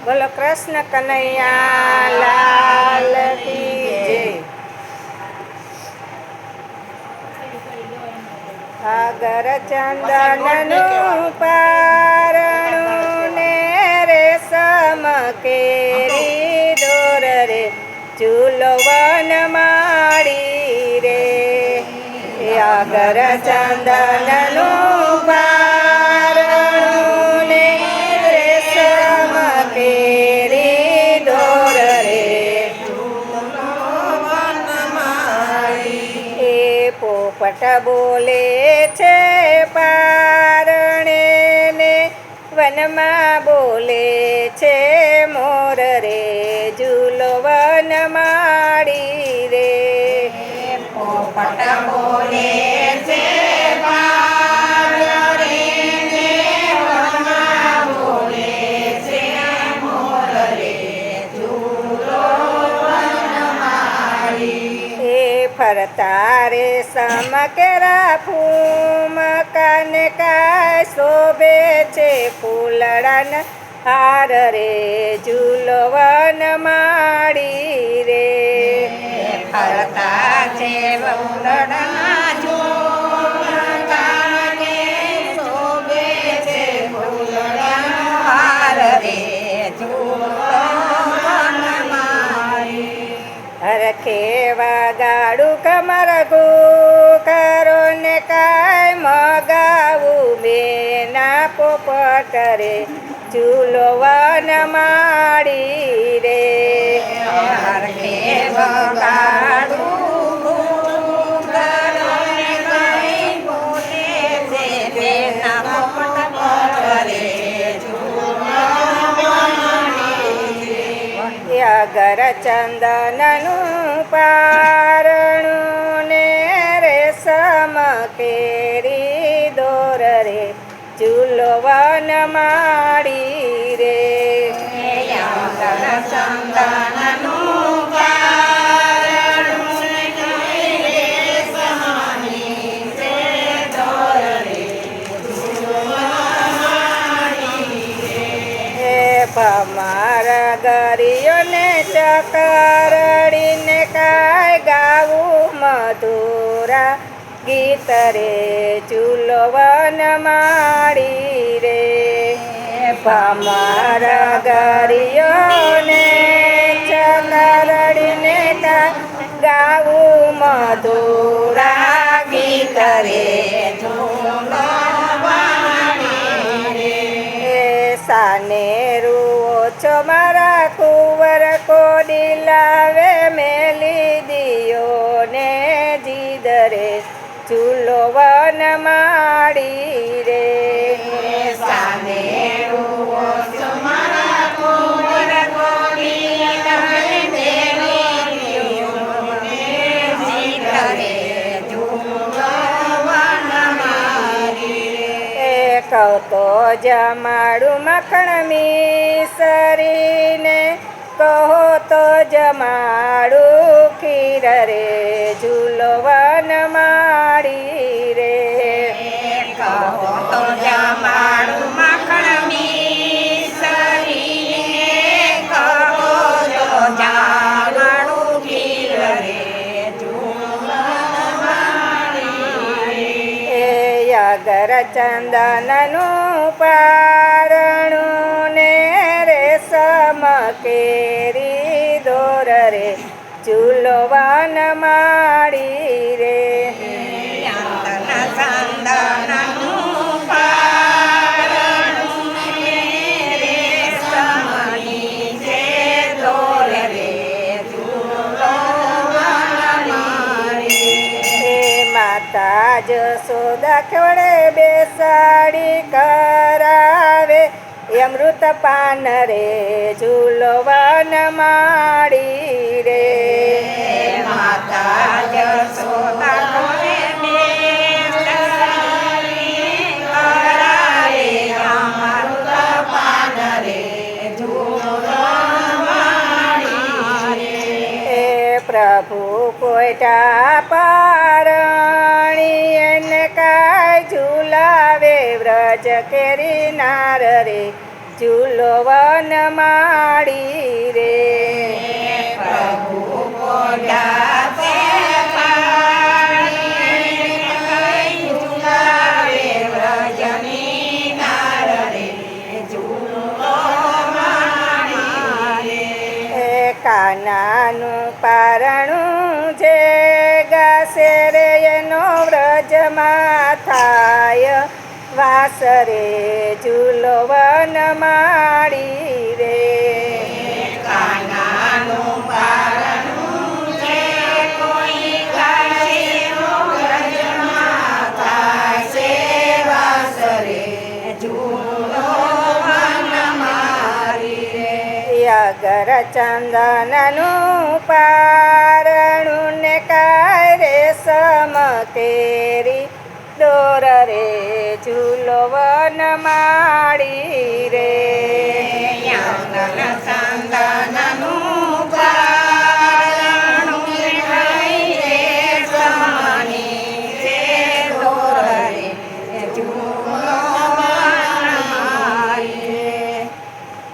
બોલો કૃષ્ણ કનૈયા લાલ કી જય. આગર ચંદનનું પારણું ને રેશમ કેરી દોર રે ચૂલો વનમાળી રે. આગર ચંદનનું પારણું ને રેશમ કેરી દોર રે એ પોપટ બોલે છે પારણે ને વનમાં બોલે છે મોર રે ઝૂલો વનમાળી રે. પોપટ બોલે છે પારણે ને વનમાં બોલે છે મોર રે ઝૂલો વનમાળી. એ ફરતા રે સમકેરા ફૂમ કાને કાય શોભે છે ફૂલડાન હાર રે ઝૂલો વનમાળી રે. ફરતા છે ફૂલડાના ઝૂમ કાને શોભે છે ફૂલડાનો હાર રે ઝૂલો વનમાળી. હરખે વગાડું કમર કરો ને કાય મગાવું બેના પોપટ રે ઝૂલો વનમાળી રે. હરખે વગાડું ઘરોને કઈ બોલે છે બેના પોપટ રે ઝૂલો વનમાળી રે. અગર ચંદનનું પારણું ને રેશમ કેરી દોર રે ઝૂલો વનમાળી રે. ચંદનનું પારણું ને રેશમની છે દોર રે ઝૂલો વનમાળી રે. હે ભમર ગરીઓને ચકરડીને કાય ગાવું મધુરા ગીત રે ઝૂલો વનમાળી રે. ભમર ગરીઓને ચકરડીને ગાવું મધુરા ગીત રે ઝૂલો વનમાળી રે. સાને રૂઓ છો મારા કુંવર કોડી લાવે મેલી દિયો ને જીદ રે ઝૂલો વનમાળી રે. સાને રૂઓ છો મારા કુંવર કોડી લાવે મેલી દિયો ને જીદ રે ઝૂલો વનમાળી રે. કહો તો જમાડું મખણ મિસરીને કહો તો જમાડું ખીર રે ઝૂલો વનમાળી રે. કહો તો જમાડું માખણ મિસરીને કહો તો જમાડું ખીર રે ઝૂલો વનમાળી રે. અગર ચંદનનું પારણું ને રેશમ કેરી દોર રે ઝૂલો વનમાળી રે. ચંદનનું પારણું ને રેશમની છે દોર રે ઝૂલો વનમાળી રે. માતા જશોદા ખવડે બેસાડી કરાવે અમૃત પાન રે ઝૂલો વનમાળી રે. માતા જશોદા કોને બેસાડી કરાવે અમૃત પાન રે ઝૂલો વનમાળી રે. પ્રભુ કોઈટા પારણી એને કાય ઝૂલાવે વ્રજ કેરી નાર રે ઝૂલો વન માળી રે પ્રભુ પોઢ્યા છે પાણી, ઝુલાવે વ્રજની નાર રે, ઝૂલો માણી રે. એ કાનાનું પારણું જે ગાશે રે એનો વ્રજમાં થાય વાસ રે ઝૂલો વન માળી રે કાનાનું પારણું છે કોઈ ગાશે નો વ્રજમાં થાશે વાસ રે, ઝૂલો વન માળી રે. અગર ચંદનનું પારણું ને કારે સમકેરી દોર રે ઝૂલો વન માળી રે યંગલ